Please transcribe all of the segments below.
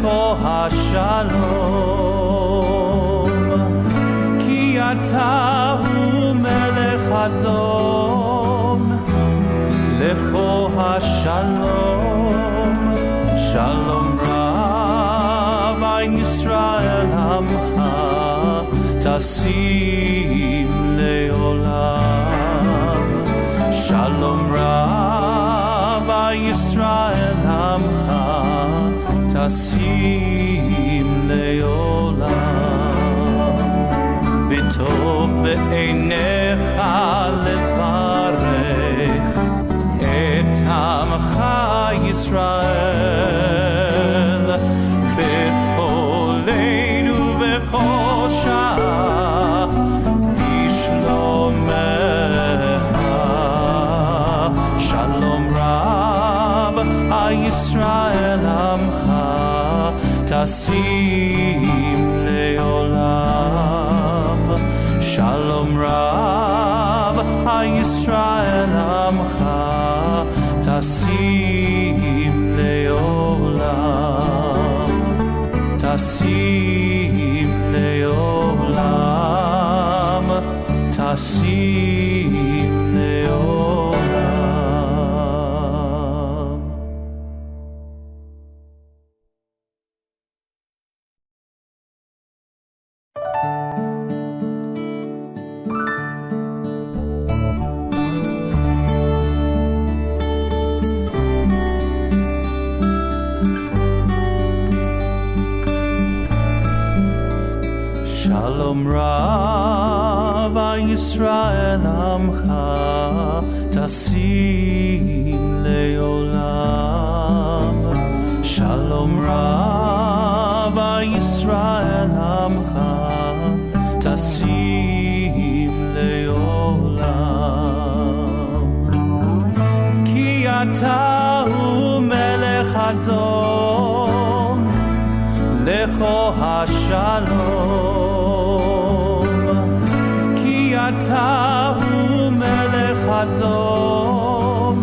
leko hashalom, ki ata hu melech adon, leko hashalom, shalom rav Yisrael amcha, tasim leolam, shalom rav Yisrael amcha, tasim leolam. B'tov be'einecha levarech et amcha Yisrael, b'choleinu v'chol sha'ah b'shlomecha, shalom rab Yisrael amcha, tasim leolam, shalom rab Yisrael amcha, tasim leolam, tasim leolam, tasim leolam. Shalom rav Yisrael amcha, tasim leolam, shalom rav Yisrael amcha, tasim leolam. Ki ata hu melech adon, leko hashalom, ki ata hu melech adon,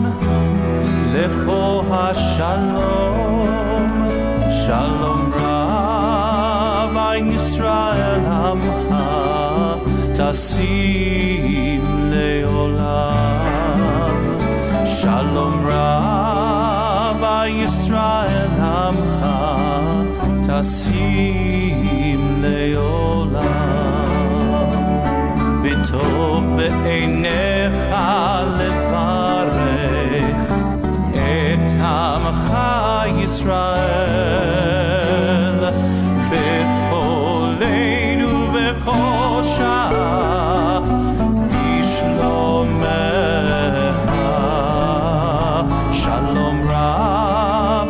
leko hashalom, shalom rav Yisrael amcha, tasim leolam, shalom rav Yisrael amcha, tasim leolam. B'tov be'einecha levarech et amcha Yisrael, b'choleinu v'chol sha'ah b'shlomecha, shalom rab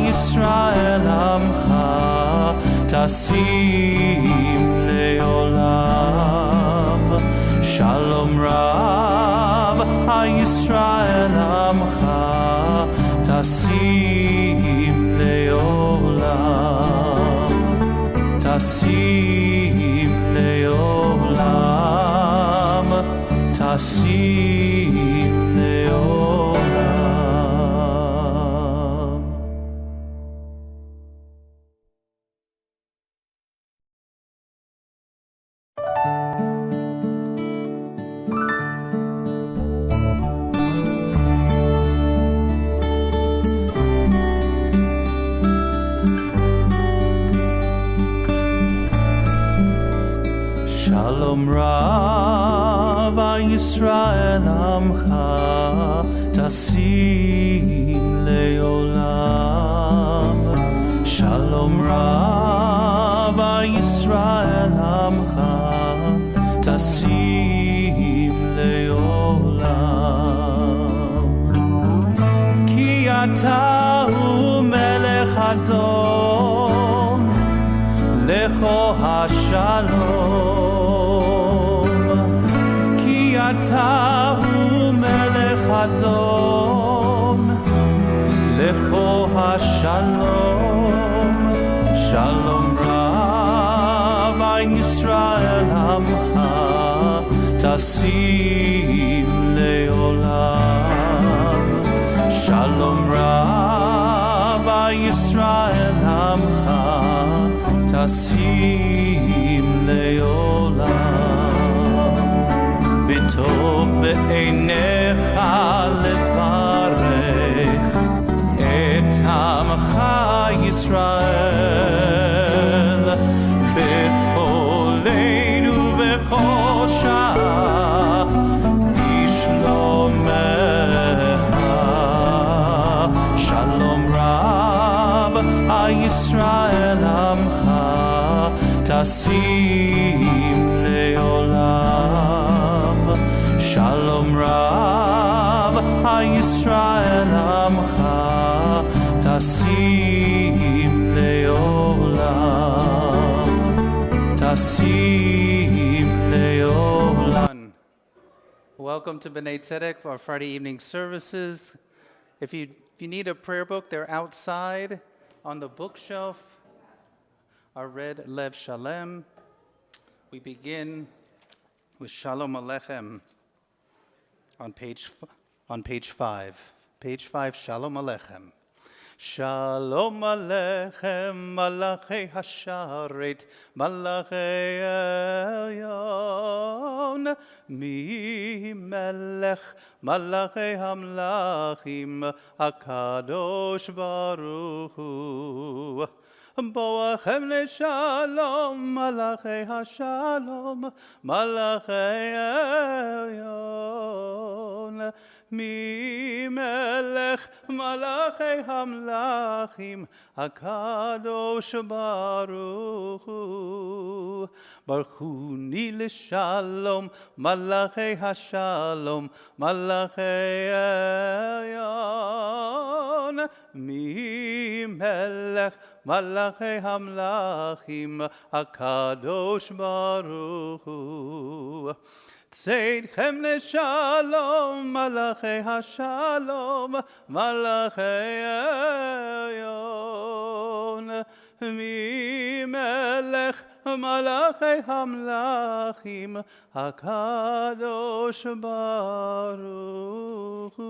Yisrael amcha, tasim leolam, shalom rav Yisrael amcha, tasim leolam, tasim leolam, tasim leolam. Shalom rav Yisrael amcha, tasim leolam, shalom rav Yisrael amcha, tasim leolam. Ki ata hu melech adon, leko hashalom, ki ata hu melech adon, leko hashalom, shalom rav Yisrael amcha, tasim leolam, shalom rav Yisrael amcha, טסים לעולם. בטוב בעיניך לברך את עמך ישראל, בכל ליל ובכל שעה בשלומך. שלום רב על ישראל עמך, טסים לעולם. שלום רב על ישראל עמך, טסים לעולם. טסים לעולם. Welcome to B'nai Tzedek for our Friday evening services. If you need a prayer book, they're outside on the bookshelf. Our red Lev Shalem. We begin with Shalom Aleichem on page 5. Page 5, Shalom Aleichem. Shalom Aleichem, Malachei Hasharet, Malachei Elyon, Mi Melech, Malachei Hamlachim, HaKadosh Baruch Hu. Boachem leShalom, Malachei HaShalom, Malachei Elyon, Mi Melech, Malachei Hamlachim, HaKadosh Baruch Hu. Baruchuni leShalom, Malachei HaShalom, Malachei Elyon, Mi Melech, Malachei Hamlachim, HaKadosh Baruch Hu. Tzedchem leShalom, Malachei HaShalom, Malachei Elyon, Mi Melech, Malachei Hamlachim, HaKadosh Baruch Hu.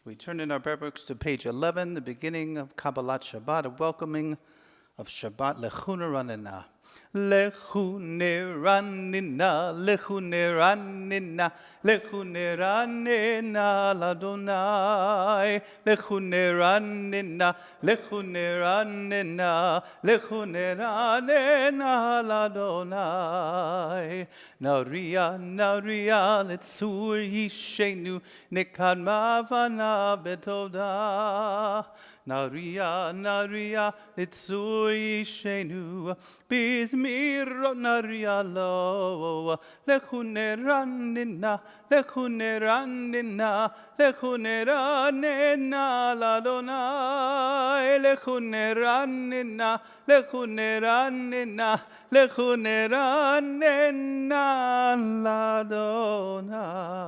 We turn in our prayer books to page 11, the beginning of Kabbalat Shabbat, a welcoming of Shabbat, Lechu Neranina. Lechu Neranina, Lechu Neranina, Lechu Neranina l'Adonai. Lechu Neranina, Lechu Neranina, Lechu Neranina l'Adonai. Naria, Naria, Letzur Yishenu, Nekadma vana betoda. Naria, Naria, Letzur Yishenu, Bizmiro Naria lo. Lechu Neranina, Lechu Neranina, Lechu Neranina l'Adonai. Lechu Neranina, Lechu Neranina, Lechu Neranina l'Adonai.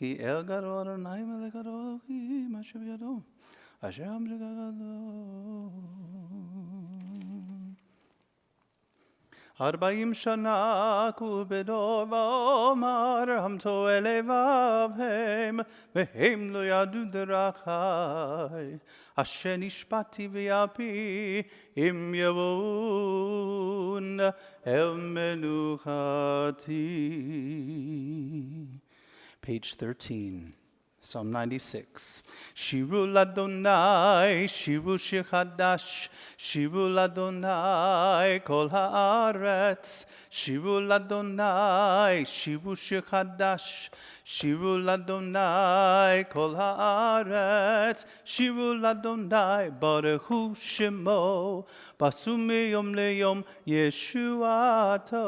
Hi el gadol Adonai melech Elohim asher b'yado, asher amri gadol. 40 שנה כובדו ואומר המתו אל לבבהם והם לא ידעו דרכי אשר נשבעתי ויפי אם יבואון אל מנוחתי. Page 13. Psalm 96. Shiru l'Adonai, Shiru shir chadash, Shiru l'Adonai, kol haaretz. Shiru l'Adonai, Shiru shir chadash, Shiru l'Adonai, kol haaretz. Shiru l'Adonai, baruch hu shemo, basu miyom leyom yeshuato.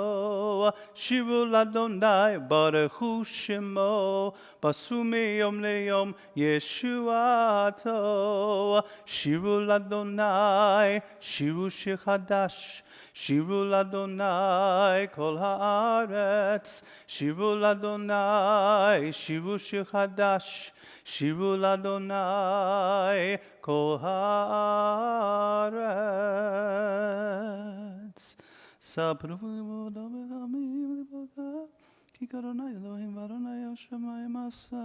Shiru l'Adonai, baruch hu shemo, basu miyom leyom yeshuato. Shiru l'Adonai, Shiru shir chadash, Shiru l'Adonai, kol haaretz. Shiru l'Adonai, Shiru shir chadash, Shiru l'Adonai, kol haaretz. Sapru v'vodom v'gamim כי קרונה אלוהים ואדוני השמיים עשה.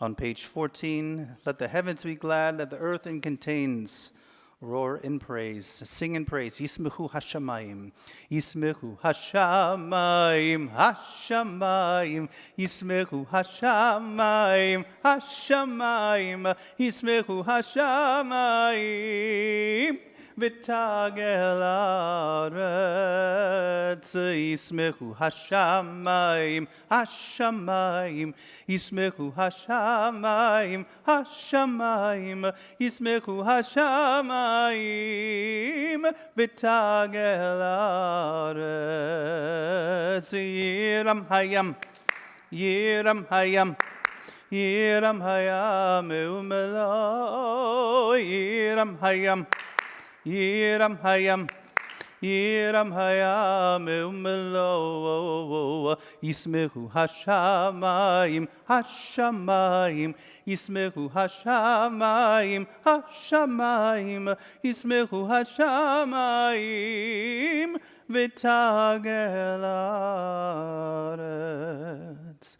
On page 14, let the heavens be glad, let the earth and contains roar in praise, sing in praise. Yismechu hashamayim, yismechu hashamayim, hashamayim, yismechu hashamayim, hashamayim, yismechu hashamayim. V'tagel haaretz, yismechu hashamayim, hashamayim, yismechu hashamayim, hashamayim, yismechu hashamayim, v'tagel haaretz. Yiram hayam, yiram hayam, yiram hayam umelo, yiram hayam. Yiram hayam, yiram hayam umelo, yismechu hashamayim, hashamayim, yismechu hashamayim, hashamayim, yismechu hashamayim, v'tagel haaretz.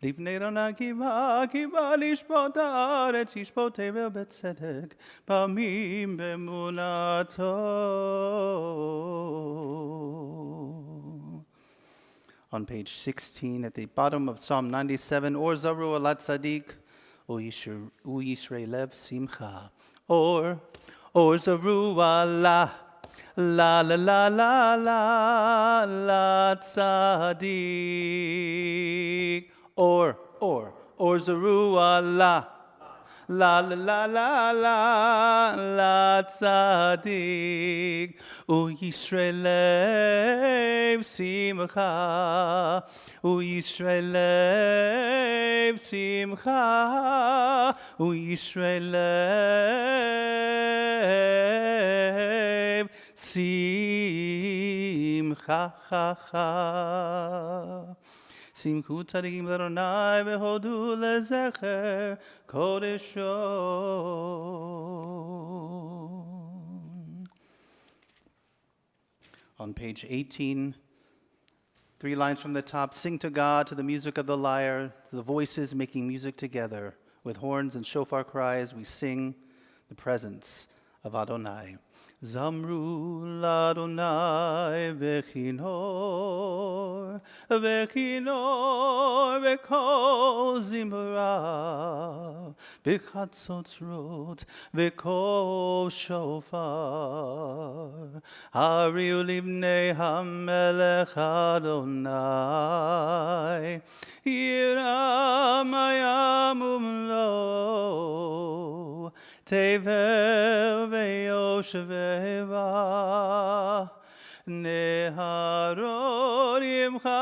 Livnei Rana kiva, kiva lishpot haaretz, yishpot B'nai Tzedek, pamim bemunato. On page 16, at the bottom of Psalm 97, Or zaru alat tzadik, u yisrei lev simcha. Or zaru ala, la la la la la la tzadik. Or zaru la la la la la la tzadik, u yisrei lev simcha, u yisrei lev simcha, u yisrei lev simcha. Simchu tzadikim l'Adonai v'hodu lezecher kodesho. On page 18, 3 lines from the top, sing to God to the music of the lyre, to the voices making music together. With horns and shofar cries, we sing the presence of Adonai. Zamru l'Adonai v'chinor, v'chinor v'kol zimra, b'chatzotzrot v'kol shofar. Hariu livnei hamelech Adonai, yiram hayam umlo, tevel ve'yoshveva, neharot yimcha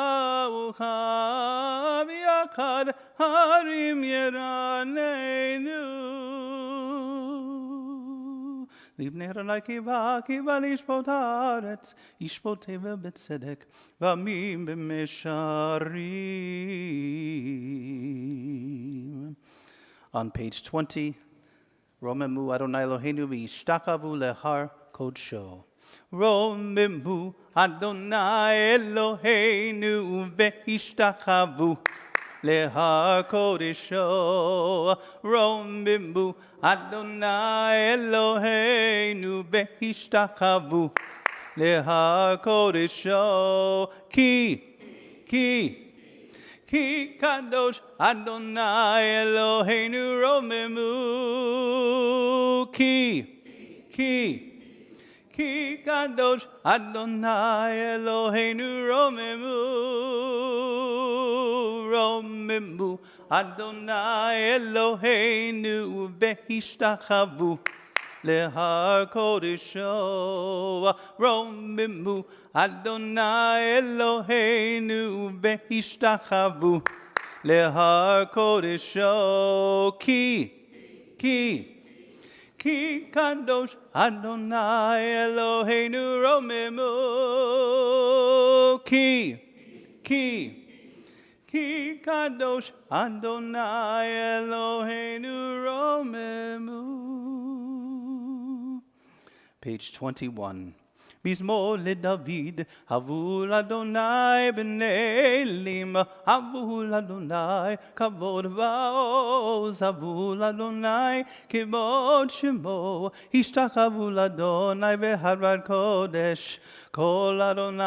v'yakad harim yeraneinu. Livnei Adonai kiva, kiva lishpot haaretz, yishpot B'nai Tzedek, v'amim b'mesharim. On page 20, Romemu Adonai Eloheinu v'yishtachavu lehar kodsho. Romemu Adonai Eloheinu v'yishtachavu lehar kodsho. Romemu Adonai Eloheinu v'yishtachavu lehar kodsho. Ki kadosh Adonai Eloheinu romemu. Ki kadosh Adonai Eloheinu romemu Adonai Eloheinu v'yishtachavu lehar kodesho. Romemu Adonai Eloheinu v'yishtachavu lehar kodesho. Ki kadosh Adonai Eloheinu romemu. Ki kadosh Adonai Eloheinu romemu. Page 21. מזמור לדוד, הבו לאדוני בני אלים, הבו לאדוני כבוד ועוז, הבו לאדוני כבוד שמו, השתחוו לאדוני בהר קודש. כל אדוני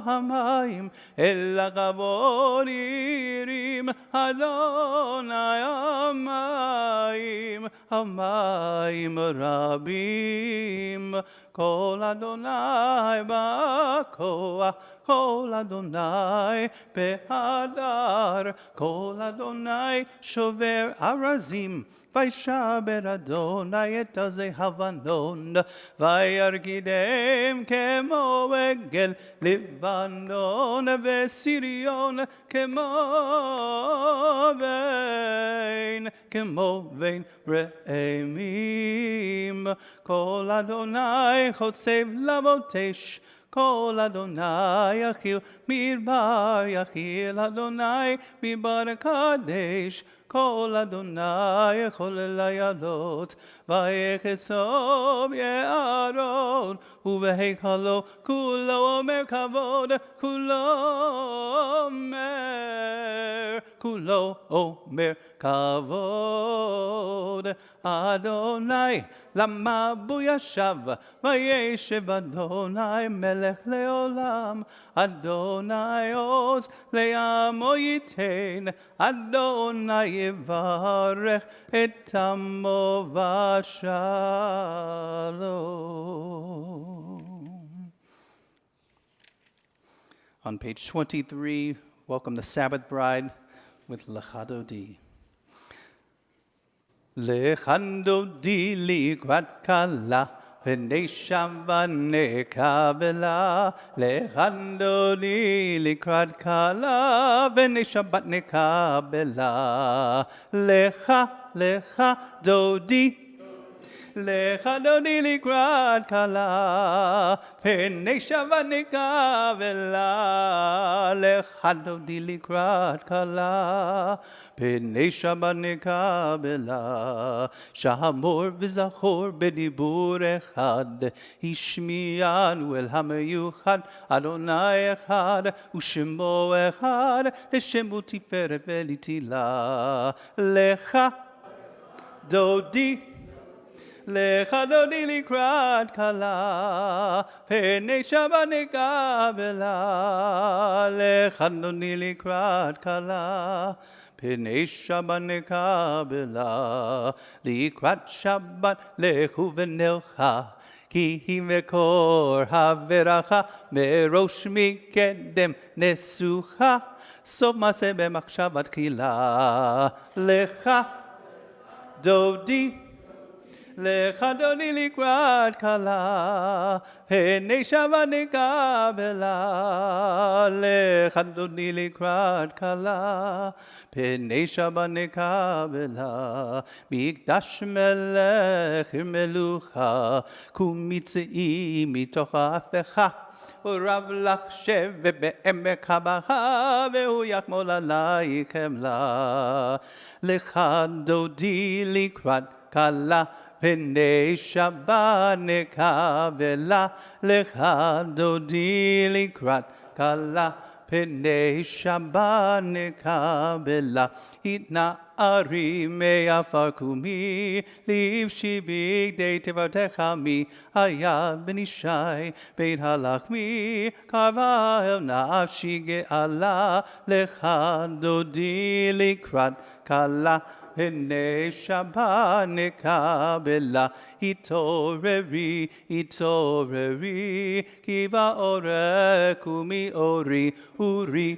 המים, אל הכבוד ירים, אדוני המים, המים רבים. כל אדוני בכוח, כל אדוני בהדר, כל אדוני שובר ארזים. וישבר אדוני את עזי הבנון, וירגידם כמו עגל לבנון, וסיריון כמו בין רעמים. כל אדוני חוצב לבוטש, כל אדוני יחיל מדבר, יחיל אדוני מדבר קדש. כל אדוני יכול לעלות, ויחצוב יערון, ובהיכלו כולו אומר כבוד, כולו אומר כבוד. אדוני למה בו ישב, וישב אדוני מלך לעולם. אדוני עוז לעמו ייתן, אדוני יברך את עמו בשלום. On page 23, welcome the Sabbath bride with Lecha Dodi. Lecha Dodi likrat kala, V'nei Shabbat nekabela, Lecha Dodi likrat kala, V'nei Shabbat nekabela. Lecha Dodi, Lecha Dodi likrat kala, V'nei Shabbat nekabela. Lecha Dodi likrat kala, B'nai Shabbat nekabela. Shamor v'zachor b'dibur echad, Ishmiyanu el hameyuchad, Adonai echad, U'shemo echad, L'shemo tiferet v'litila. Lecha Dodi, Lecha Dodi likrat kala, B'nai Shabbat nekabela. Lecha Dodi likrat kala, B'nai Shabbat nekabela. Likrat Shabbat lechu v'nelcha, Ki hi vekor haveracha, Merosh mikedem nesucha, Sof maseh b'machshavat tchila. Lecha Dodi, Lecha Dodi likrat kala, B'nai Shabbat nekabela. Lecha Dodi likrat kala, B'nai Shabbat nekabela. Mikdash melech melucha, kumitzei mitoch ha'afecha, ורב לך שבת בעמק הבכה, והוא יחמול עלייך חמלה. Lecha Dodi likrat kala, B'nai Shabbat nekabela. Lecha Dodi likrat kala, B'nai Shabbat nekabela. Itna ari me'afar kumi, livshi bigdei tevatecha mi, hayad ben ishai, beit halachmi, karva el nafshi ge'ala. Lecha Dodi likrat kala, B'nai Shabbat nekabela. Itoreri, ki va'oreh kumi ori, uri,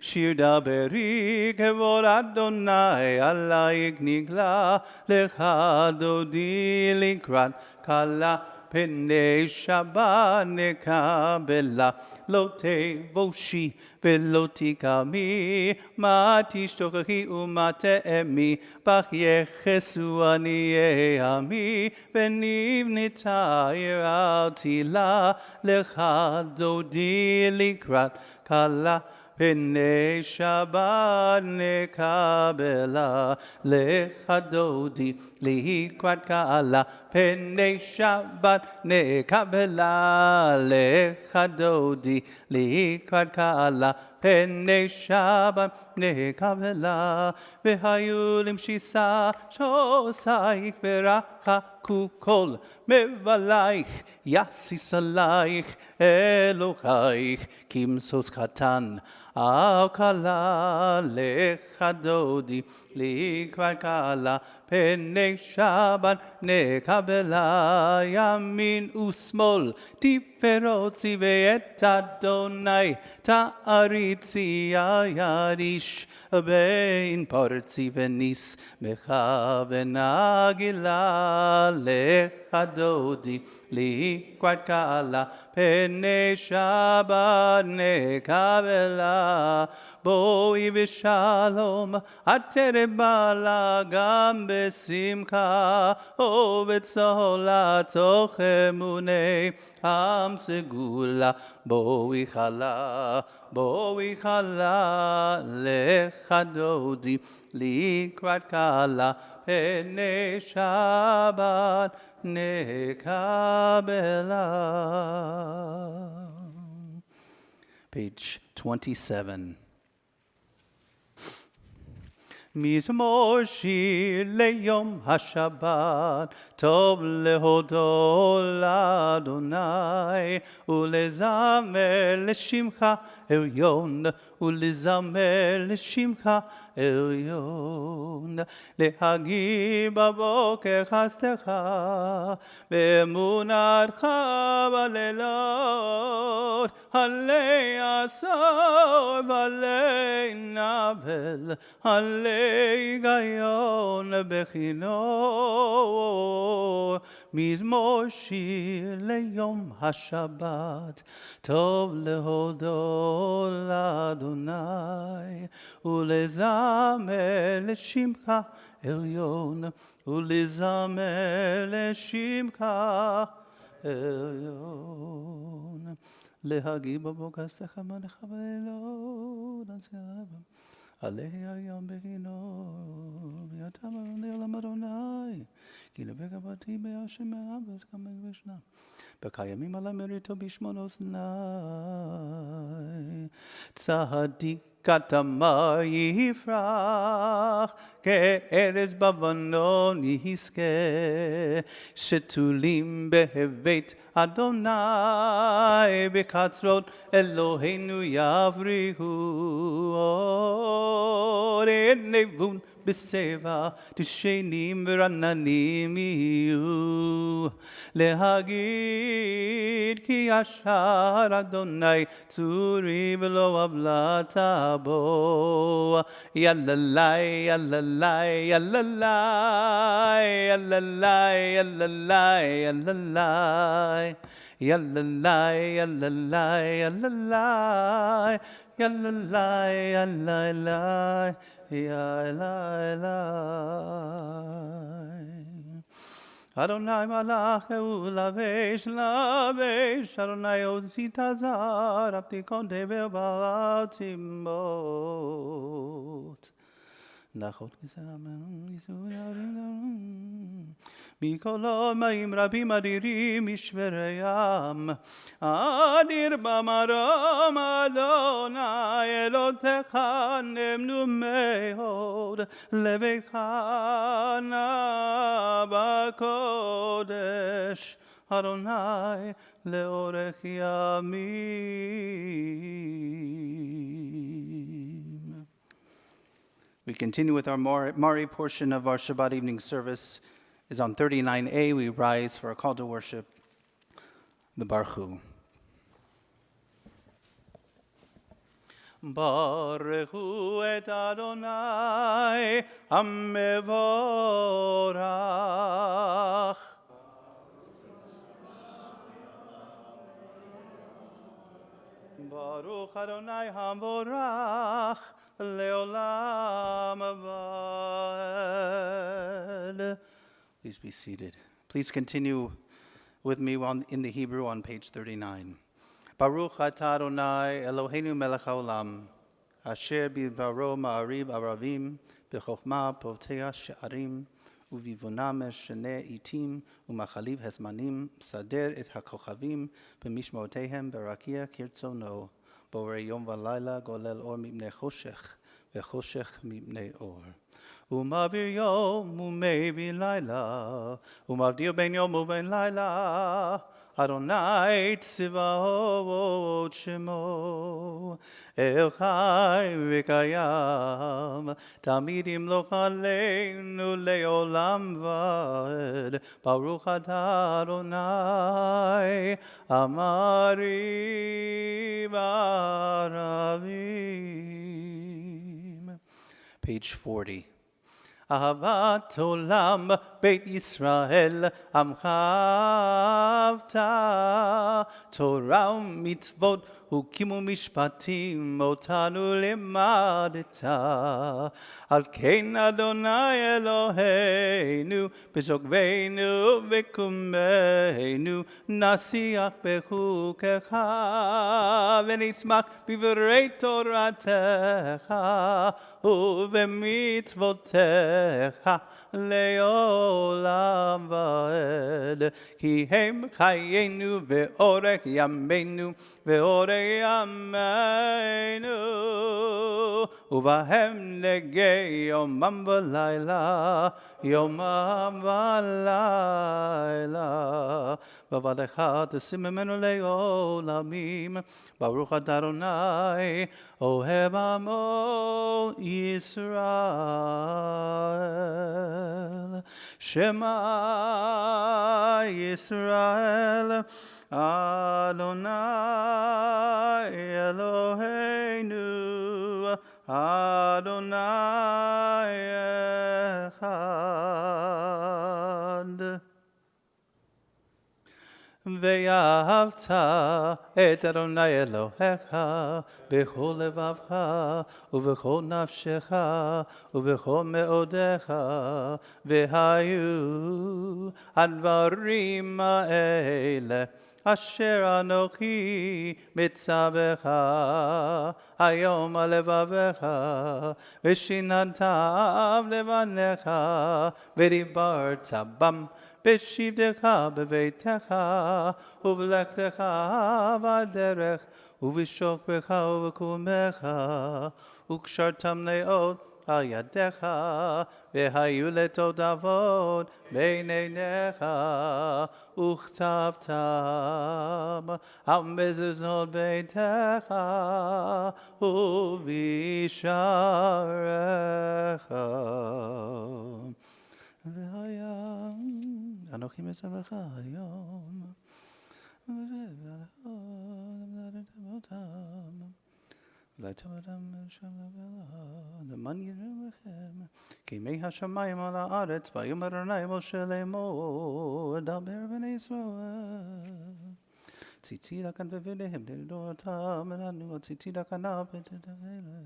shir daberi, kevod Adonai alayik nigla. Lecha Dodi likrat kala, B'nai Shabbat nekabela. Lo tevoshi v'lo tikami, ma tishtochachi u'ma te'emi, bach yechesu aniei ami, v'nivnita ir al tila. Lecha Dodi likrat kala, Pnei Shabbat nekabela lecha dodi likrat ka'ala. Pnei Shabbat nekabela lecha dodi likrat ka'ala. Pnei Shabbat nekabela v'hayu limshisa shosayich v'rachaku kol mevalaich yasis alaich Elochaich kimsos katan Aukala lecha dodi likrat ka'ala. Pnei Shabbat nekabela yamin usmol tiferot zivet Adonai ta'aritzi yarish bein parzi venis mecha venagila lecha dodi likrat ka'ala. Pnei Shabbat nekabela boi v'shalom aterebala gam besimcha ovetzola toch emunei am segula boi chala lecha dodi likrat ka'ala. Pnei Shabbat nekabela. Page 27. Mizmor shir leyom hashabbat tov lehodol Adonai ulezamer leshimcha elyon ulezamer leshimcha elyon lehagir baboker chastecha ve'emunatcha balelot halei asor valei navel halei gayon bechinor mizmor shir leyom hashabbat tov lehodol Adonai ulezamer leshimcha elyon ulezamer leshimcha elyon lehagir baboker chastecha v'emunatcha balelot Alei hayam bechinor v'yatam le'olam Adonai ki lebekabati be'ashem me'avet kamei v'shnam b'kayamim ala merito b'shmon osnai tzadik katamar yifrach ke'erez bavanon yizke shetulim behevet Adonai b'katzrot Eloheinu yavrihu nevun b'seva tishenim v'rananim yiyu lehagid ki yashar Adonai tzuri v'lo avlata bo yalalai yalalai yalalai yalalai yalalai yalalai yalalai yalalai yalalai yalalai yalalai yalalai Adonai malach lavesh lavesh Adonai ozitazar aptikon dever ba'atimot Nachot kisamen yisuyarim Mikol mayim rabim adirim ishvereyam Adir bamarom Adonai Elotecha nemnu meod Levecha na bakodesh Adonai leorech yamim. We continue with our Mari portion of our Shabbat evening service. Is on 39a. We rise for a call to worship, the Baruch Baruchu et Adonai Hamevorach. Baruch Adonai Hamevorach Leolam Abad. Please be seated. Please continue with me in the Hebrew on page 39. Baruch atah Adonai Eloheinu melech haolam, אשר בדברו מעריב ערבים, בחוכמה פותח שערים, ובבונה משנה עתים, ומחליף הזמנים, מסדר את הכוכבים במשמרותיהם ברקיע כרצונו. בורא יום ולילה גולל אור מפני חושך, וחושך מפני אור. הוא מעביר יום ומביא לילה, הוא מבדיל בין יום ובין לילה. אדוני צבאות שמו, אל חי וקיים, תמיד ימלוך עלינו לעולם ועד. ברוך אתה אדוני, אמרי בערבים. Page 40. אהבת עולם בית ישראל עמך אהבת, תורה ומצוות הקימו משפטים אותנו לימדת. על כן אדוני אלוהינו בשוכבנו וקומנו נשיח בחוקיך ונשמח בדברי תורתך ובמצוותיך לעולם ועד. כי הם חיינו ואורך ימינו ואורך ימינו, ובהם נגי יומם ולילה, יומם ולילה. ועבדך תשים ממנו לעולמים. ברוך אתה אדוני אוהב עמו ישראל. שמע ישראל אדוני אלוהינו אדוני אחד. ואהבת את אדוני אלוהיך בכל לבבך ובכל נפשך ובכל מאודיך, והיו הדברים האלה אשר אנוכי מצווך היום על לבביך, ושיננתם לבניך ודיברת בם בשבתך בביתך ובלכתך בדרך ובשוכבך ובקומך, וקשרתם מאוד על ידיך, והיו לתותבות בין עיניך, וכתבתם על מזוזות ביתך ובשעריך. והיה אנוכי מצווך היום למען יראו לכם כימי השמיים על הארץ, ויאמר אדוני משה לאמור דבר בני ישראל ציצית כאן בבניהם לדורתם וננו ציצית כאן בתתאלה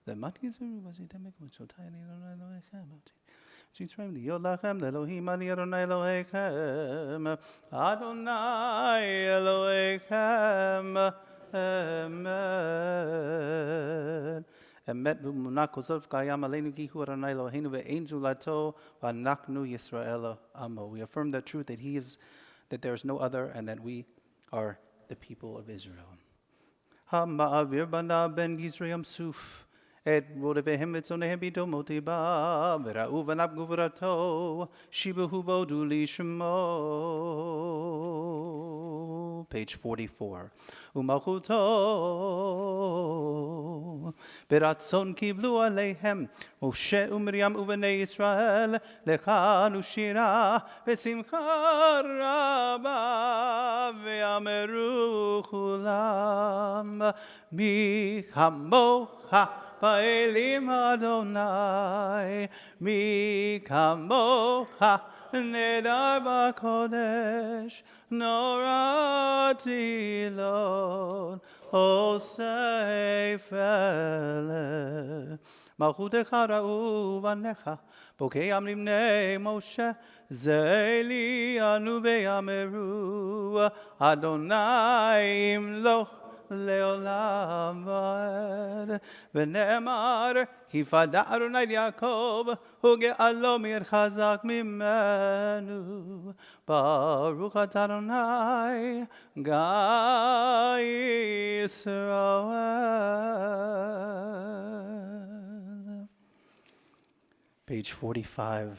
למען יזרו ועשיתם בקבוצותי אני אדוני אלוהיכם שיצרם להיות לכם לאלוהים אני אדוני אלוהיכם אדוני אלוהיכם אמן. אמת ואמונה כל זאת קיים עלינו כי הוא אדוני אלוהינו ואין זולתו ואנחנו ישראל עמו. We affirm that truth that he is, that there is no other and that we are the people of Israel. המעביר בנה בן גזרי ים סוף את רודפיהם וצונאיהם בדומותי בה, וראו בניו גבורתו, שיבחו והודו לשמו. Page 44. ומלכותו ברצון קיבלו עליהם משה ומרים ובני ישראל לחן ושירה ושמחה רבה, ואמרו כולם מי כמוך באלים אדוני, מי כמוך נדר בקודש, נורא תהילות עושה פלא. מלכותך ראו בניך בוקעם לבני משה, זה לי אנו ויאמרו אדוני ימלוך לעולם ועד. ונאמר, יפדה אדוני את יעקב, וגאלו מעיר חזק ממנו. ברוך אתה אדוני, גיא ישראל. Page 45.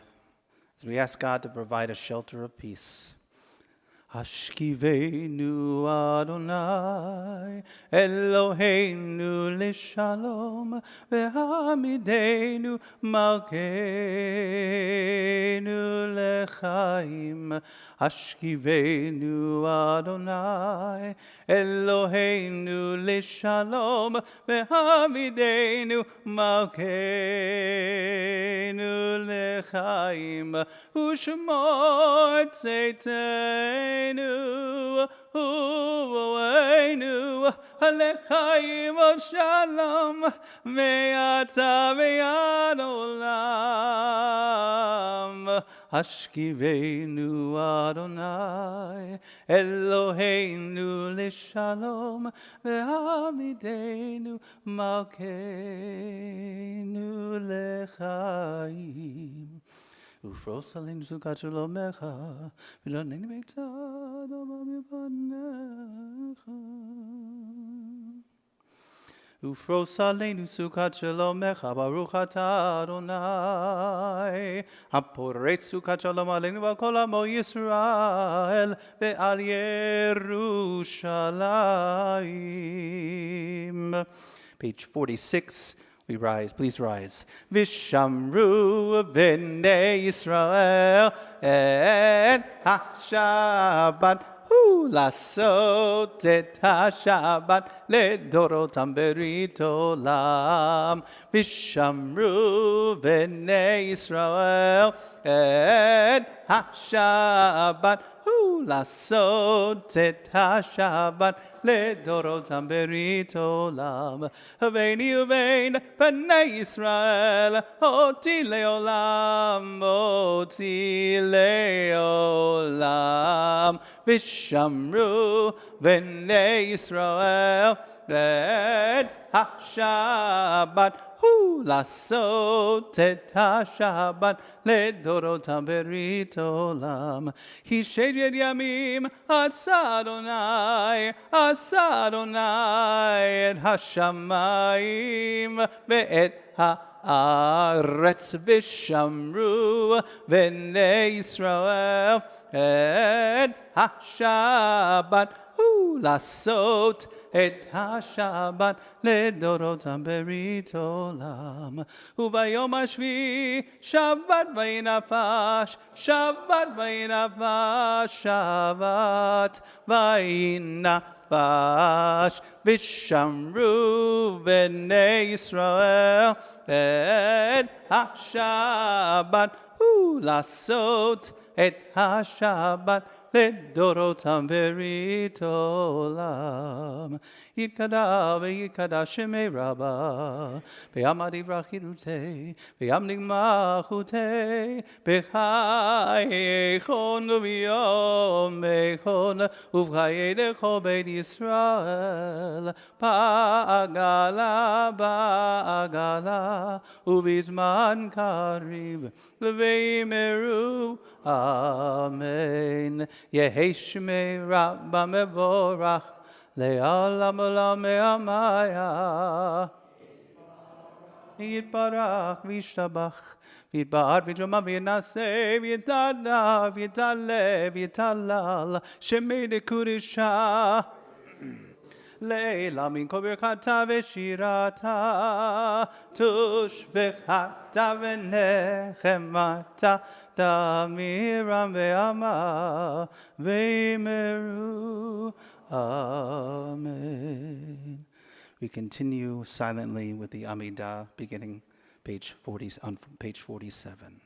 As we ask God to provide a shelter of peace. Hashkivenu Adonai Eloheinu Lishalom Vehamidenu Malkeinu Lechaim. Hashkivenu Adonai Eloheinu Lishalom Vehamidenu Malkeinu Lechaim. Ushmor Tzeitenu Uvoenu Alechaim Shalom Me'ata ve'ad olam. Hashkivenu Adonai Eloheinu Lishalom Ve'amidenu Malkeinu Lechaim. Ufros aleinu sukat shalomecha, v'danenu beitzad mipanecha. Ufros aleinu sukat shalomecha, baruch atah Adonai, haporetz sukat shalom aleinu v'kol amo Yisrael, ve'al Yerushalayim. Page 46. We rise, please rise. Vishamru b'nei Yisrael et ha-Shabbat. Lasot et ha-Shabbat ledorotam berit olam. Vishamru b'nei Yisrael et ha-Shabbat. Lasot et ha-Shabbat ledorotam berit olam. Haveini uvein b'nei Yisrael oti leolam, oti leolam. Vishamru b'nei Yisrael et ha-Shabbat. Lasot et ha-Shabbat ledorotam berit olam. Hished yamim asa Adonai et hashamayim ve'et haaretz. Vishamru b'nei Yisrael et ha-Shabbat. Lasot et ha-Shabbat ledorotam berit olam. Uvayom hashvi Shabbat vayinafash, Shabbat vayinafash, Shabbat vayinafash. Vishamru b'nei Yisrael et ha-Shabbat. Lasot et ha-Shabbat ledorotam berit olam. Yitkada ve'yitkada shemei Rabbah, ve'amad yivrachirute, ve'am nigmachute, b'chayechon u'b'yom echon, u'v'chayedecho beit Yisrael, ba'agala, u'vizman kariv, le'veimeru, amen. Yehi shmei Rabbah mevorach, le'olam olam me'amaya. Yitbarach v'yishtabach, v'yitba'ar v'yitramah v'yinaseh, v'yitadar v'yitalev v'yitalal, shemei dekudisha. Leila min kol birchata v'shirata, tushbechata v'nechemata, damiram ve'ama ve'meru. Amen. We continue silently with the Amidah, beginning on page 47.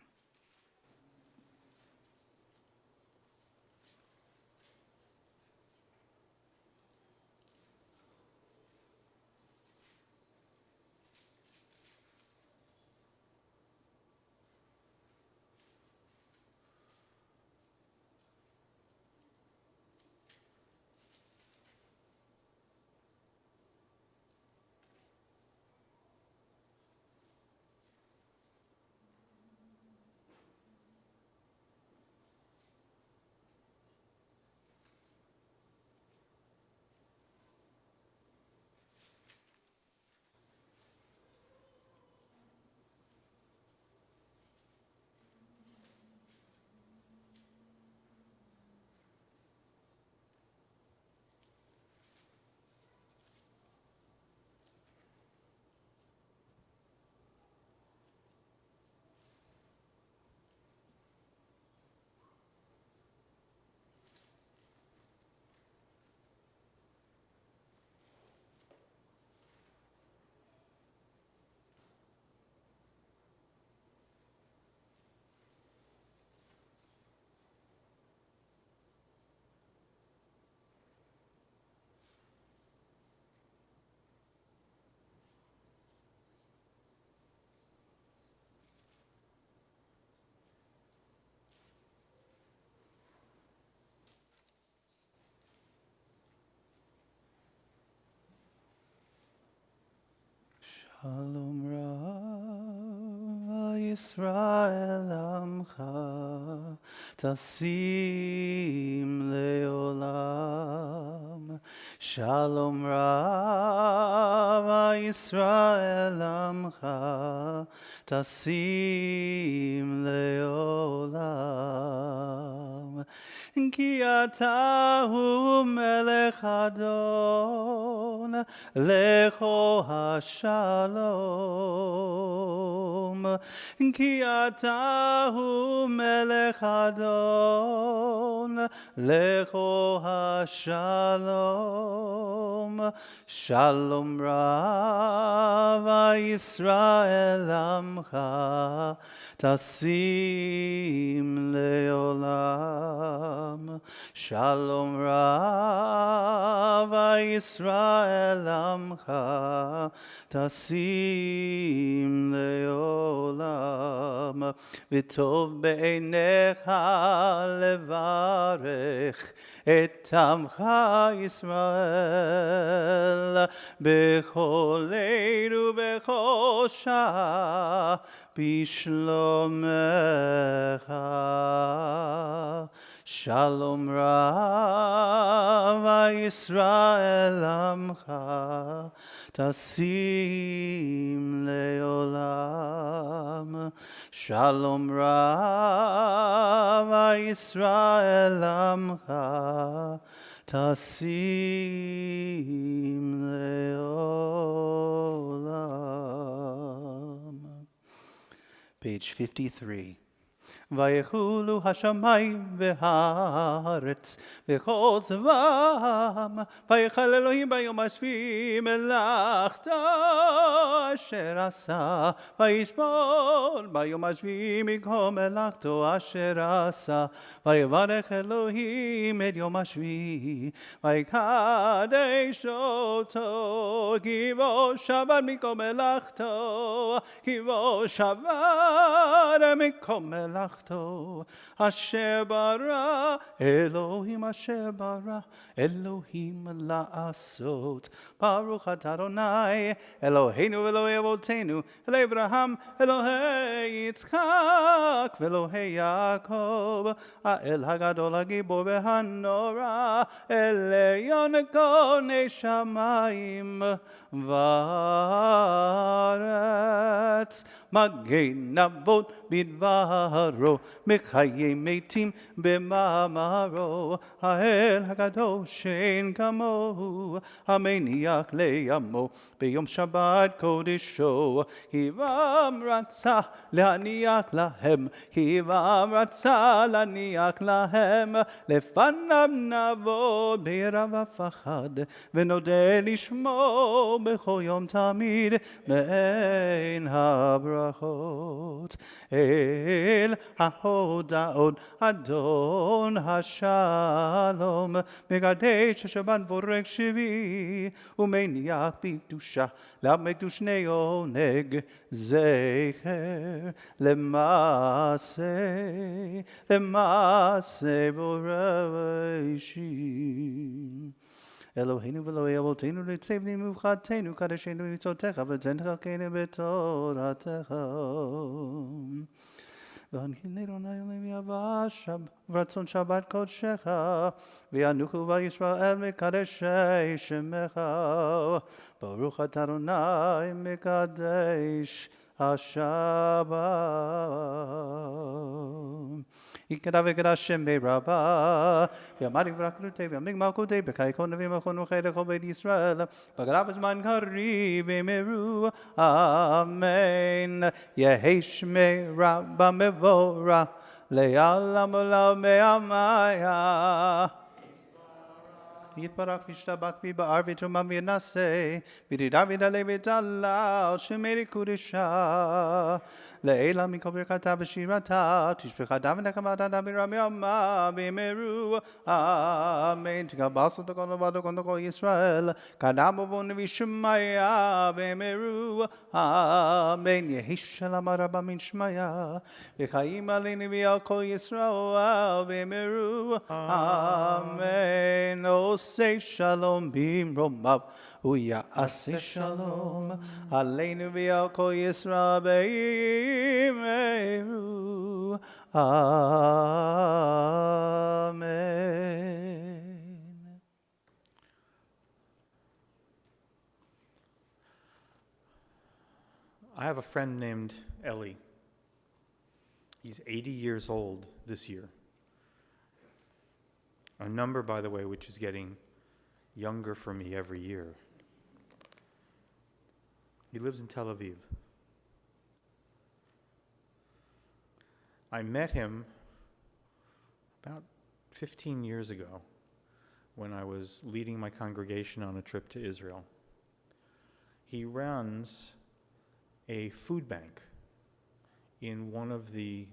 Shalom Rav Yisrael Amcha Tasim Leolam. Shalom Rav Yisrael Amcha Tasim Leolam. Ki atahu melech adon lecho hashalom. Ki atahu melech adon lecho hashalom. Shalom Rav Yisrael Amcha Tasim Leolam. Shalom Rav Yisrael Amcha Tasim Leolam. V'tov be'einecha levarech et Amcha Yisrael bechol leil ubechol shah bishlomecha. Shalom Rav Yisrael Amcha Tasim Leolam. Shalom Rav Yisrael Amcha Tasim Leolam. Page 53. Vayechulu hashamayim v'haaretz v'chol tzvam vayechal Elohim bayom hashvi melachta asher asa vayishbon bayom hashvi mikol melachto asher asa vayevarech Elohim et yom hashvi vayikadesh oto kivo Shabbat mikol melachto kivo Shabbat mikol melachto Asher bara Elohim Asher bara Elohim la'asot Baruch atah Adonai Eloheinu Elohei Avotenu Eloi Abraham Elohei Yitzchak Velohei Yaakov Ha'el Hagadol Hagibor V'hanora Elyon Konei Shamayim V'aretz Magen Avot Bidvaro Mechaye Metim B'mamaro Ha'el Hagadol Shein Kamo Hameniach Le'amo B'yom Shabbat Kodesho Hivam Ratzah Le'aniach Lahem Hivam Ratzah Le'aniach Lahem Lefanav Navod Be'erav Hafachad V'nodeh Lishmo B'chol Yom Tamid Me'ein Habrachot El HaHodaot Adon HaShalom Megadesh HaShabbat Vorek Shvi Umeniach B'Kedusha La'mekdush Neoneg Zecher Lemase Voreshim Eloheinu v'Eloi Avotenu Litzevni Muvchatenu Kadeshenu Mitzotecha V'Tenchakenu B'Toratecha V'Hankinei Adonai Levi V'Ratzon Shabbat Kodshecha V'Yanuchu V'Yisrael Mikadeshei Shemecha Baruch atah Adonai Mikadesh HaShabbat Ikadav Hashem Be'Rabah V'Yamarik V'Rakrutev V'Yamik Malkutev B'Kaykon V'Yimachon V'Chedechol B'Yit Yisrael V'Gadav Zman Kariv V'Meru Amen Yehi Shmei Rabba Mevora Le'alam Olam Me'amaya Yitbarach v'ishtabach v'ba'ar v'tumam v'naseh v'didar v'daleh v'dalal shemeri kudesha Le'ela mikol birkata v'shirata tishbech adam v'nekama adam v'ram yama v'meru Amen Tikabasu t'kol v'ado kol Yisrael kadam uvon v'shmaya v'meru Amen Yehi shalom rabba min shmaya v'chayim aleinu v'al kol Yisrael v'meru Amen Say shalom bimromav ויעשה שלום עלינו ועל כל ישראל באמרו אמן. I have a friend named Ellie. He's 80 years old this year. A number, by the way, which is getting younger for me every year. He lives in Tel Aviv. I met him about 15 years ago when I was leading my congregation on a trip to Israel. He runs a food bank in one of the,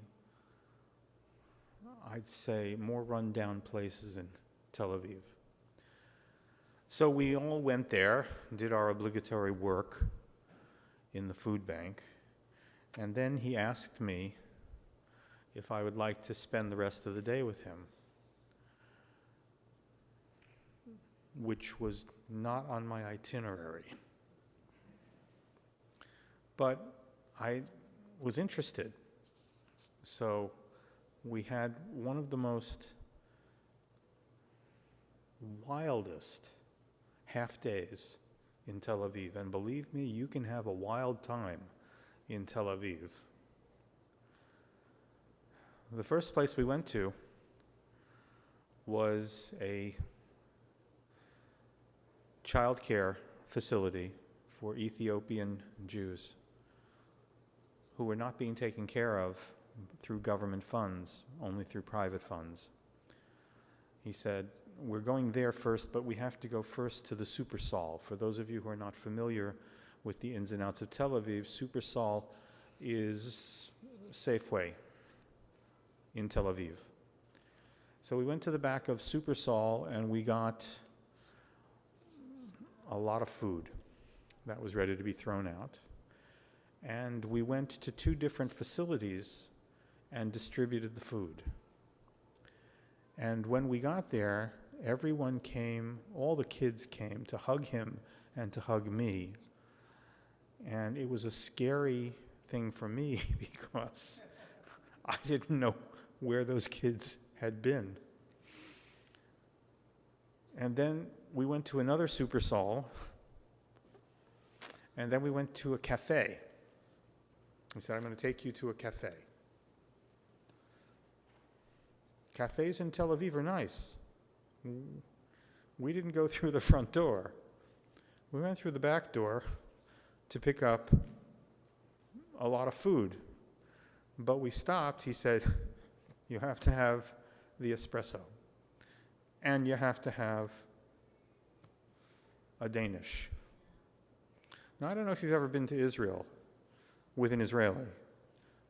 I'd say, more run-down places in Tel Aviv. So we all went there, did our obligatory work in the food bank, and then he asked me if I would like to spend the rest of the day with him, which was not on my itinerary. But I was interested. So we had one of the most wildest half days in Tel Aviv. And believe me, you can have a wild time in Tel Aviv. The first place we went to was a childcare facility for Ethiopian Jews who were not being taken care of through government funds, only through private funds. He said, we're going there first, but we have to go first to the Super Sol. For those of you who are not familiar with the ins and outs of Tel Aviv, Super Sol is Safeway in Tel Aviv. So we went to the back of Super Sol and we got a lot of food that was ready to be thrown out. And we went to 2 different facilities and distributed the food. And when we got there, everyone came, all the kids came to hug him and to hug me. And it was a scary thing for me because I didn't know where those kids had been. And then we went to another Super Sol, and then we went to a cafe. He said, I'm going to take you to a cafe. Cafes in Tel Aviv are nice. We didn't go through the front door. We went through the back door to pick up a lot of food. But we stopped. He said, you have to have the espresso. And you have to have a Danish. Now, I don't know if you've ever been to Israel with an Israeli,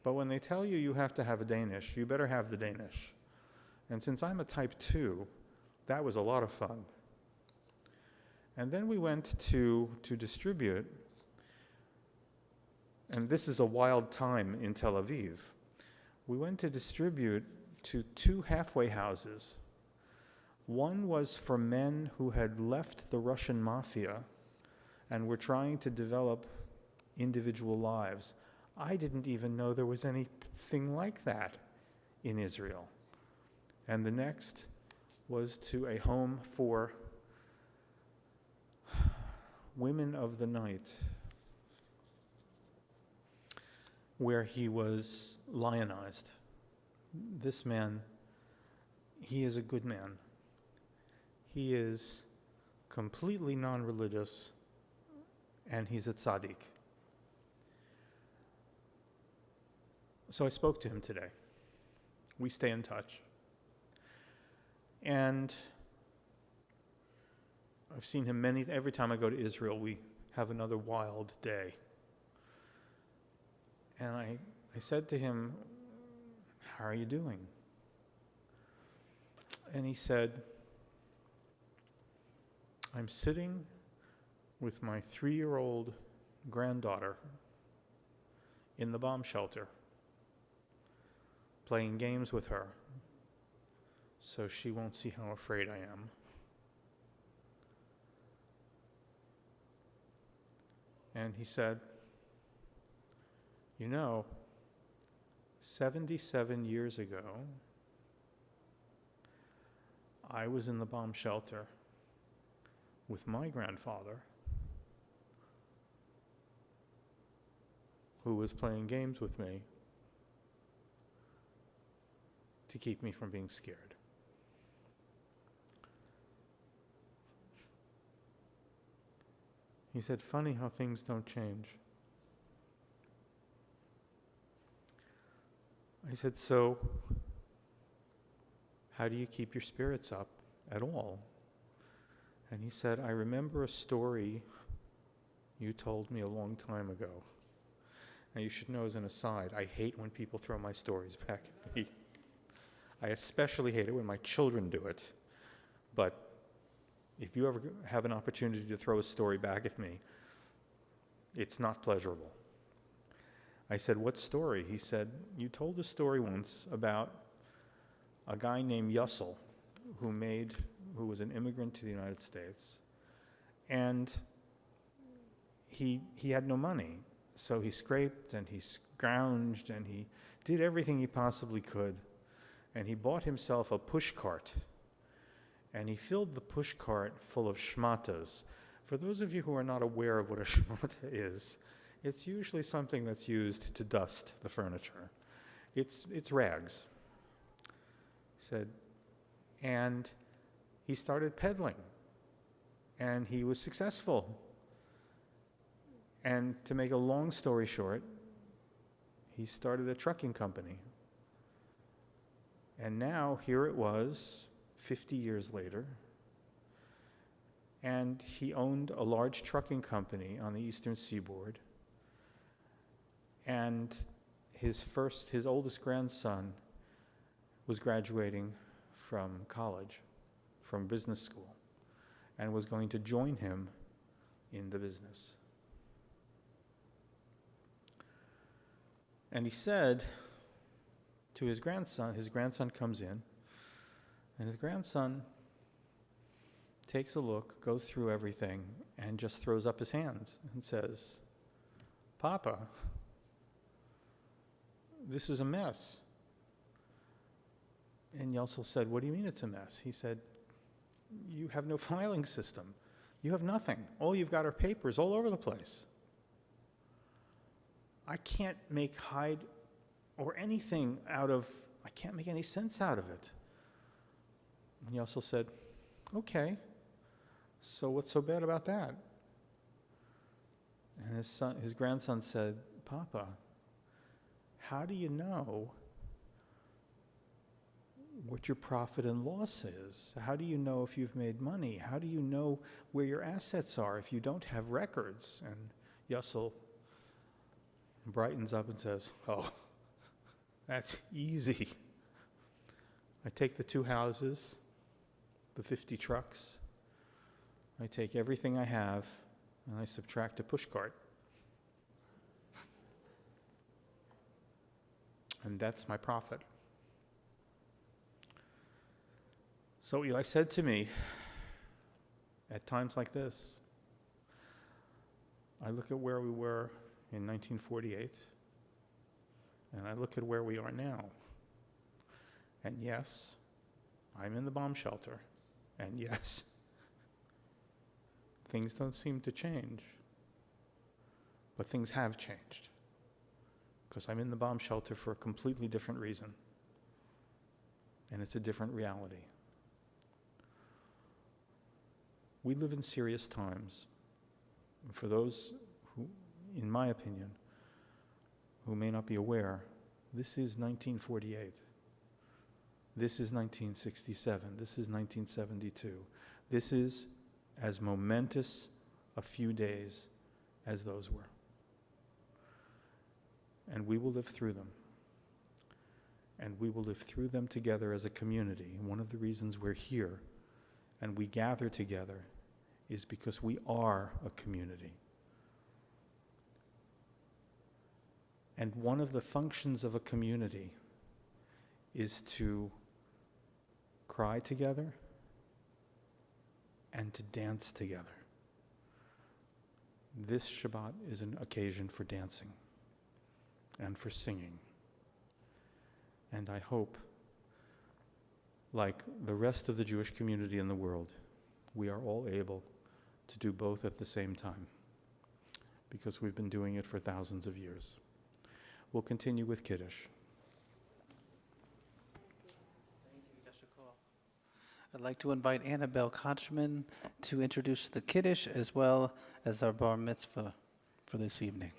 but when they tell you you have to have a Danish, you better have the Danish. And since I'm a type 2, that was a lot of fun. And then we went to distribute, and this is a wild time in Tel Aviv. We went to distribute to 2 halfway houses. One was for men who had left the Russian mafia and were trying to develop individual lives. I didn't even know there was anything like that in Israel. And the next was to a home for women of the night, where he was lionized. This man, he is a good man. He is completely non-religious, and he's a tzaddik. So I spoke to him today. We stay in touch. And I've seen him every time I go to Israel, we have another wild day. And I said to him, how are you doing? And he said, I'm sitting with my 3-year-old granddaughter in the bomb shelter, playing games with her, so she won't see how afraid I am. And he said, 77 years ago, I was in the bomb shelter with my grandfather, who was playing games with me to keep me from being scared. He said, funny how things don't change. I said, so how do you keep your spirits up at all? And he said, I remember a story you told me a long time ago. Now you should know as an aside, I hate when people throw my stories back at me. I especially hate it when my children do it. But if you ever have an opportunity to throw a story back at me, it's not pleasurable. I said, what story? He said, you told a story once about a guy named Yussel who was an immigrant to the United States, and he had no money. So he scraped and he scrounged and he did everything he possibly could, and he bought himself a push cart. And he filled the push cart full of shmatas. For those of you who are not aware of what a shmata is, it's usually something that's used to dust the furniture. It's rags. He said, and he started peddling, and he was successful. And to make a long story short, he started a trucking company. And now here it was, 50 years later, and he owned a large trucking company on the eastern seaboard. And his oldest grandson was graduating from college, from business school, and was going to join him in the business. And he said to his grandson comes in, and his grandson takes a look, goes through everything, and just throws up his hands and says, Papa, this is a mess. And Yussel said, what do you mean it's a mess? He said, you have no filing system. You have nothing. All you've got are papers all over the place. I can't make hide or anything I can't make any sense out of it. And Yussel said, okay, so what's so bad about that? And his grandson said, Papa, how do you know what your profit and loss is? How do you know if you've made money? How do you know where your assets are if you don't have records? And Yussel brightens up and says, oh, that's easy. I take the 2 houses, the 50 trucks, I take everything I have, and I subtract a pushcart. And that's my profit. So Eli said to me, at times like this, I look at where we were in 1948, and I look at where we are now. And yes, I'm in the bomb shelter. And yes, things don't seem to change. But things have changed. Because I'm in the bomb shelter for a completely different reason. And it's a different reality. We live in serious times. And for those who, in my opinion, who may not be aware, this is 1948. This is 1967. This is 1972. This is as momentous a few days as those were. And we will live through them. And we will live through them together as a community. And one of the reasons we're here and we gather together is because we are a community. And one of the functions of a community is to cry together and to dance together. This Shabbat is an occasion for dancing and for singing. And I hope, like the rest of the Jewish community in the world, we are all able to do both at the same time, because we've been doing it for thousands of years. We'll continue with Kiddush. Thank you, Yeshua. I'd like to invite Annabelle Kochman to introduce the Kiddush as well as our bar mitzvah for this evening.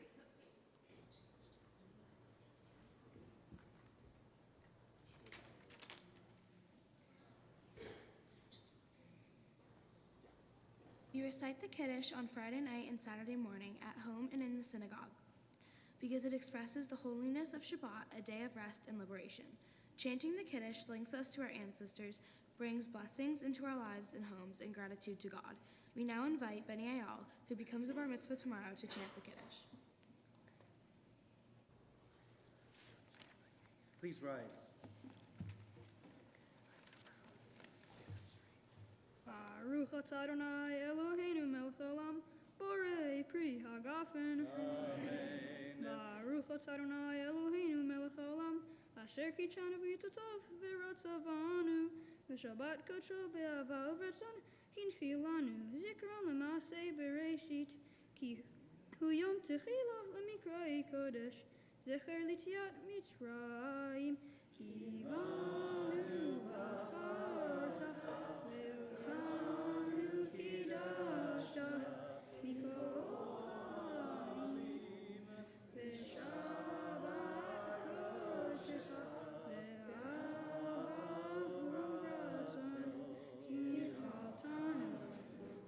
You recite the Kiddush on Friday night and Saturday morning at home and in the synagogue, because it expresses the holiness of Shabbat, a day of rest and liberation. Chanting the Kiddush links us to our ancestors, brings blessings into our lives and homes, and gratitude to God. We now invite B'nai Tzedek, who becomes a bar mitzvah tomorrow, to chant the Kiddush. Please rise. Baruch atah Adonai Eloheinu melech haolam, borei pri hagafen. Baruch atah Adonai Eloheinu melech haolam, asher kitshanu b'yitotav v'ratzavanu, v'shabbat kodsho be'ava uvratzon, hinchilanu zikron l'masei bereshit, ki hu yom techila l'mikroi kodesh, zecher l'tziat Mitzrayim, kivanu v'acharta.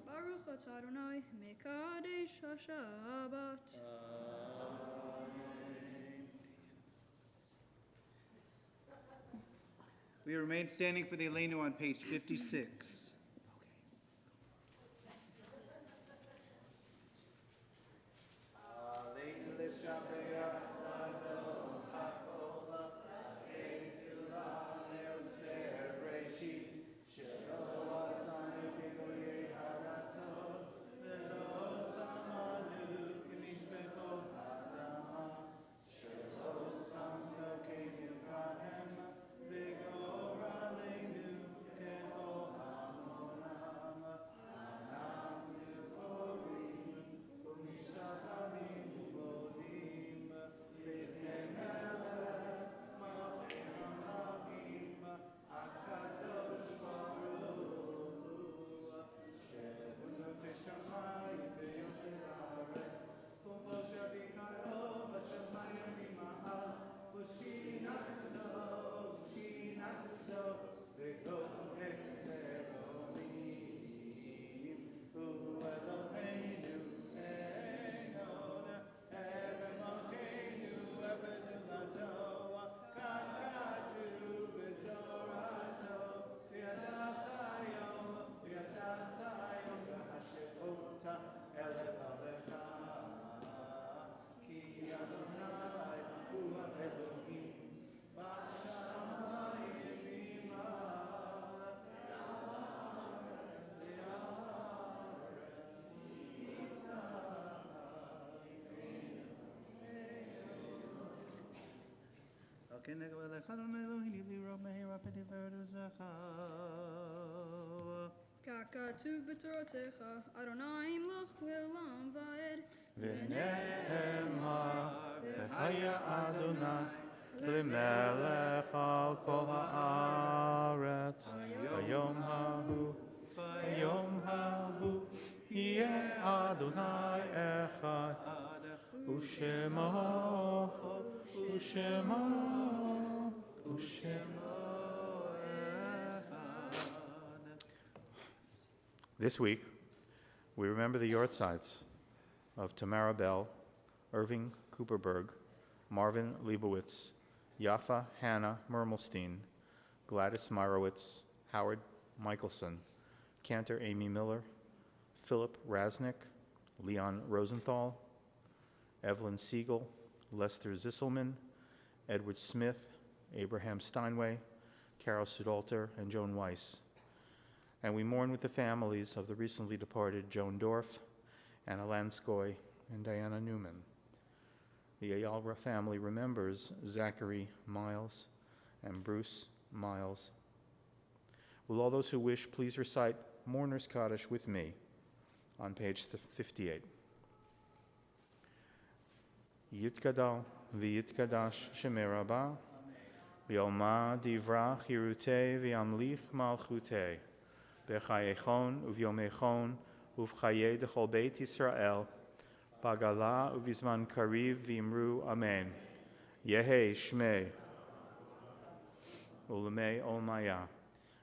Baruch atah Adonai mekadesh haShabbat. We remain standing for the Aleinu on page 56. Kakatu b'torotecha, Adonai imloch le'olam va'ed. V'nehemar v'haya Adonai l'melech al kol haaretz. Hayom hahu yeh Adonai echad. Ushemo This week, we remember the yortzites of Tamara Bell, Irving Cooperberg, Marvin Leibowitz, Yafa Hannah Mermelstein, Gladys Meyerowitz, Howard Michelson, Cantor Amy Miller, Philip Rasnick, Leon Rosenthal, Evelyn Siegel, Lester Zisselman, Edward Smith, Abraham Steinway, Carol Sudalter, and Joan Weiss. And we mourn with the families of the recently departed Joan Dorff Anna Lanskoy, and Diana Newman. The Ayala family remembers Zachary Miles and Bruce Miles. Will all those who wish please recite Mourner's Kaddish with me on page 58. Yitkadal v'yitkadash Shemei Rabbah B'yoma divra chirutei v'yamlich malchutei b'chayechon uvyomechon uv'chayei dechol beit Yisrael b'gala uv'zman kariv v'imru amen. Yehi Shmei u'lemei olmaya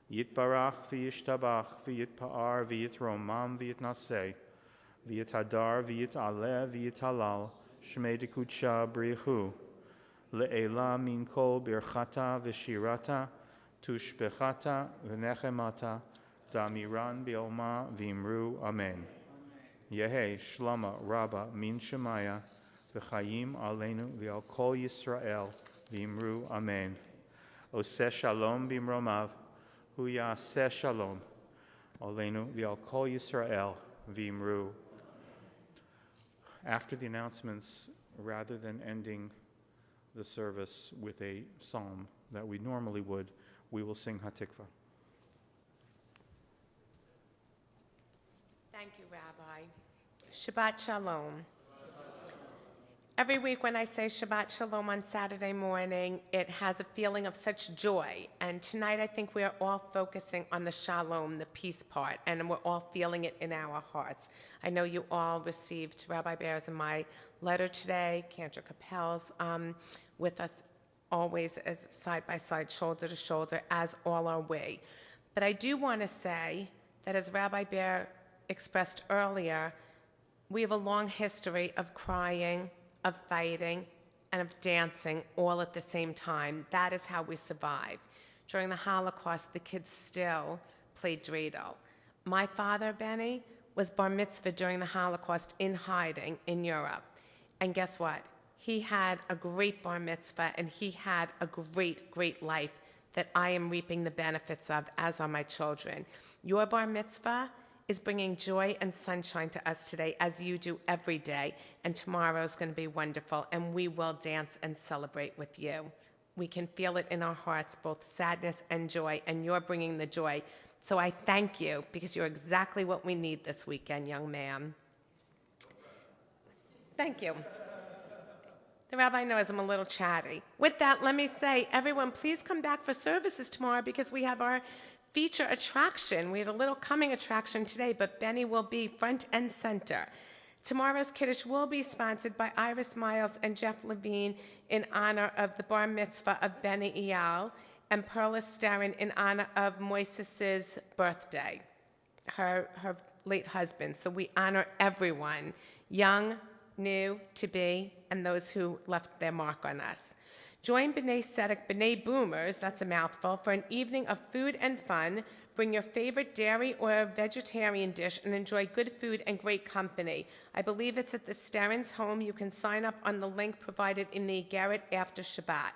Yitbarach v'yishtabach v'yitpa'ar v'yitromam v'yitnaseh v'yitadar v'yitaleh v'yitalal Shmei dekudsha brichu le'ela min kol birchata v'shirata tushbechata v'nechemata damiran bi'olma v'imru amen. Yehi shlama rabba min shemaya v'chayim aleinu v'al kol Yisrael v'imru amen. Oseh shalom b'imromav hu yaseh shalom aleinu v'al kol Yisrael v'imru. After the announcements, rather than ending the service with a psalm that we normally would, we will sing Hatikva. Thank you, Rabbi. Shabbat Shalom. Every week when I say Shabbat Shalom on Saturday morning, it has a feeling of such joy. And tonight I think we are all focusing on the Shalom, the peace part, and we're all feeling it in our hearts. I know you all received Rabbi Bear's and my letter today, Cantor Capel's, with us always as side by side, shoulder to shoulder, as all are we. But I do want to say that as Rabbi Bear expressed earlier, we have a long history of crying, of fighting, and of dancing all at the same time. That is how we survive. During the Holocaust, the kids still played dreidel. My father, Benny, was bar mitzvah during the Holocaust in hiding in Europe. And guess what? He had a great bar mitzvah, and he had a great, great life that I am reaping the benefits of, as are my children. Your bar mitzvah is bringing joy and sunshine to us today, as you do every day, and tomorrow is going to be wonderful, and we will dance and celebrate with you. We can feel it in our hearts, both sadness and joy, and you're bringing the joy. So I thank you, because you're exactly what we need this weekend, young man. Thank you. The rabbi knows I'm a little chatty. With that, let me say, everyone, please come back for services tomorrow, because we have our feature attraction. We had a little coming attraction today, but Benny will be front and center. Tomorrow's Kiddush will be sponsored by Iris Miles and Jeff Levine in honor of the bar mitzvah of Benny Eyal, and Perla Starrin in honor of Moises's birthday, her late husband. So we honor everyone, young, new, to be, and those who left their mark on us. Join B'nai Tzedek, B'nai Boomers, that's a mouthful, for an evening of food and fun. Bring your favorite dairy or vegetarian dish and enjoy good food and great company. I believe it's at the Starrins' home. You can sign up on the link provided in the Garrett after Shabbat.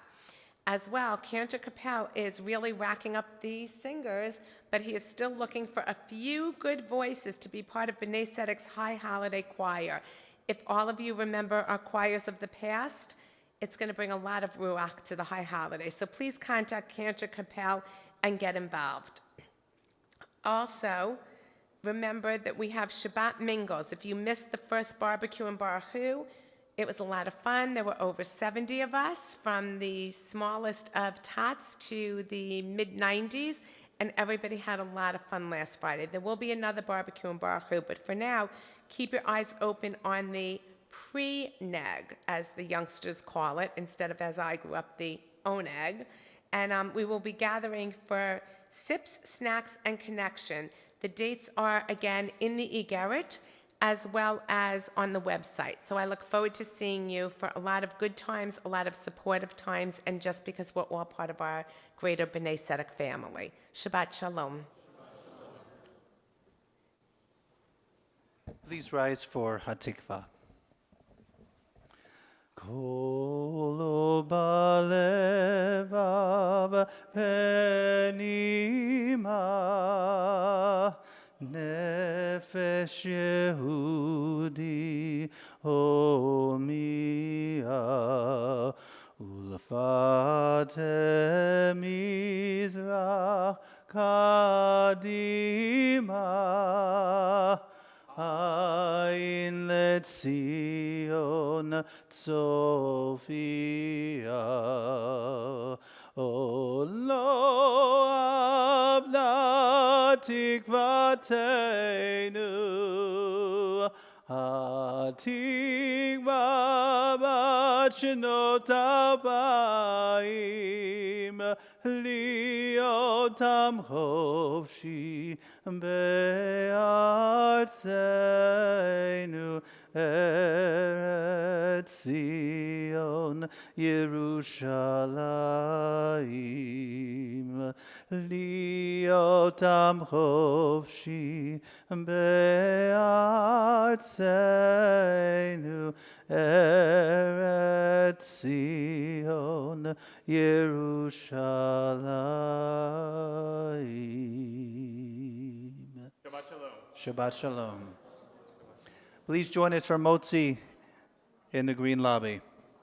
As well, Cantor Capel is really racking up the singers, but he is still looking for a few good voices to be part of B'nai Tzedek's High Holiday Choir. If all of you remember our choirs of the past, it's going to bring a lot of ruach to the High Holiday. So please contact Cantor Capel and get involved. Also, remember that we have Shabbat mingles. If you missed the first barbecue in Baruch, it was a lot of fun. There were over 70 of us, from the smallest of tots to the mid-90s, and everybody had a lot of fun last Friday. There will be another barbecue in Baruch, but for now, keep your eyes open on the pre-neg, as the youngsters call it, instead of, as I grew up, the oneg. And we will be gathering for sips, snacks, and connection. The dates are, again, in the e-Garrett, as well as on the website. So I look forward to seeing you for a lot of good times, a lot of supportive times, and just because we're all part of our greater B'nai Tzedek family. Shabbat Shalom. Please rise for Hatikva. Kol balevav penima nefesh Yehudi קדימה, עין לציון צופיה. לא אבדה תקוותנו, התקווה בת שנות 2000, להיות עם חופשי בארצנו, ארץ ציון ירושלים. להיות עם חופשי בארצנו, ארץ ציון ירושלים. Shabbat Shalom. Shabbat Shalom. Please join us for Motzi in the green lobby.